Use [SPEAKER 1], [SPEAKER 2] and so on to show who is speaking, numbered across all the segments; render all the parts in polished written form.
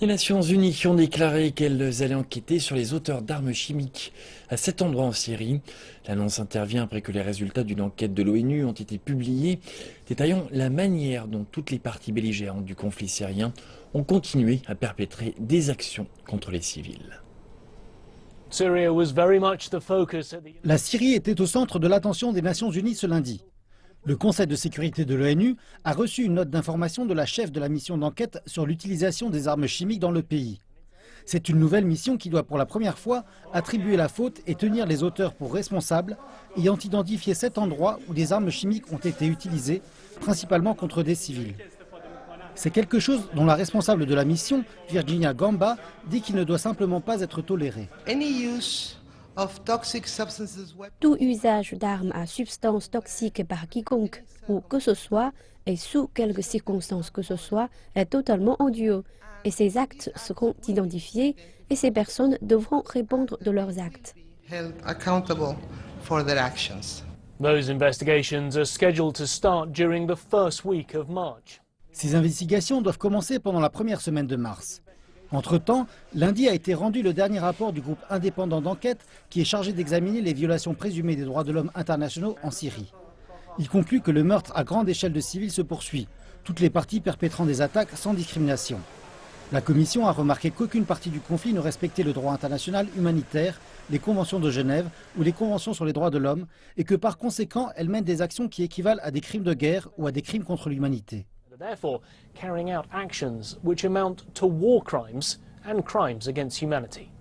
[SPEAKER 1] Les Nations Unies ont déclaré qu'elles allaient enquêter sur les auteurs d'armes chimiques à 7 endroits en Syrie. L'annonce intervient après que les résultats d'une enquête de l'ONU ont été publiés, détaillant la manière dont toutes les parties belligérantes du conflit syrien ont continué à perpétrer des actions contre les civils.
[SPEAKER 2] La Syrie était au centre de l'attention des Nations Unies ce lundi. Le Conseil de sécurité de l'ONU a reçu une note d'information de la chef de la mission d'enquête sur l'utilisation des armes chimiques dans le pays. C'est une nouvelle mission qui doit pour la première fois attribuer la faute et tenir les auteurs pour responsables, ayant identifié 7 endroits où des armes chimiques ont été utilisées, principalement contre des civils. C'est quelque chose dont la responsable de la mission, Virginia Gamba, dit qu'il ne doit simplement pas être toléré.
[SPEAKER 3] Tout usage d'armes à substances toxiques par quiconque, où que ce soit, et sous quelque circonstances que ce soit, est totalement odieux. Et ces actes seront identifiés et ces personnes devront répondre de leurs actes.
[SPEAKER 4] Those investigations are scheduled to start during the first week of March.
[SPEAKER 2] Ces investigations doivent commencer pendant la première semaine de mars. Entre-temps, lundi a été rendu le dernier rapport du groupe indépendant d'enquête qui est chargé d'examiner les violations présumées des droits de l'homme internationaux en Syrie. Il conclut que le meurtre à grande échelle de civils se poursuit, toutes les parties perpétrant des attaques sans discrimination. La Commission a remarqué qu'aucune partie du conflit ne respectait le droit international humanitaire, les conventions de Genève ou les conventions sur les droits de l'homme et que par conséquent, elle mène des actions qui équivalent à des crimes de guerre ou à des crimes contre l'humanité.
[SPEAKER 4] Therefore, carrying out actions which amount to war crimes and crimes against humanity.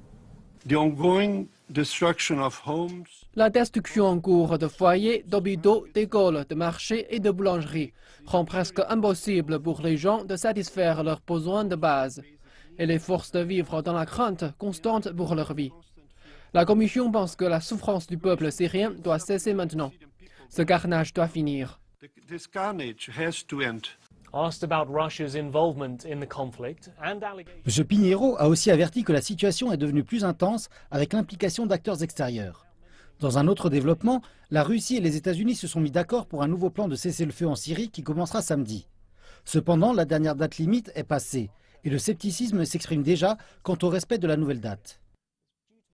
[SPEAKER 5] The ongoing destruction of homes.
[SPEAKER 6] La destruction en cours de foyers, d'hôpitaux, d'écoles, de marchés et de boulangeries rend presque impossible pour les gens de satisfaire leurs besoins de base et les force de vivre dans la crainte constante pour leur vie. La Commission pense que la souffrance du peuple syrien doit cesser maintenant. Ce carnage doit finir.
[SPEAKER 5] This carnage has to end.
[SPEAKER 4] Asked about Russia's involvement in the conflict and
[SPEAKER 2] M. Pinheiro a aussi averti que la situation est devenue plus intense avec l'implication d'acteurs extérieurs. Dans un autre développement, la Russie et les États-Unis se sont mis d'accord pour un nouveau plan de cessez-le-feu en Syrie qui commencera samedi. Cependant, la dernière date limite est passée et le scepticisme s'exprime déjà quant au respect de la nouvelle date.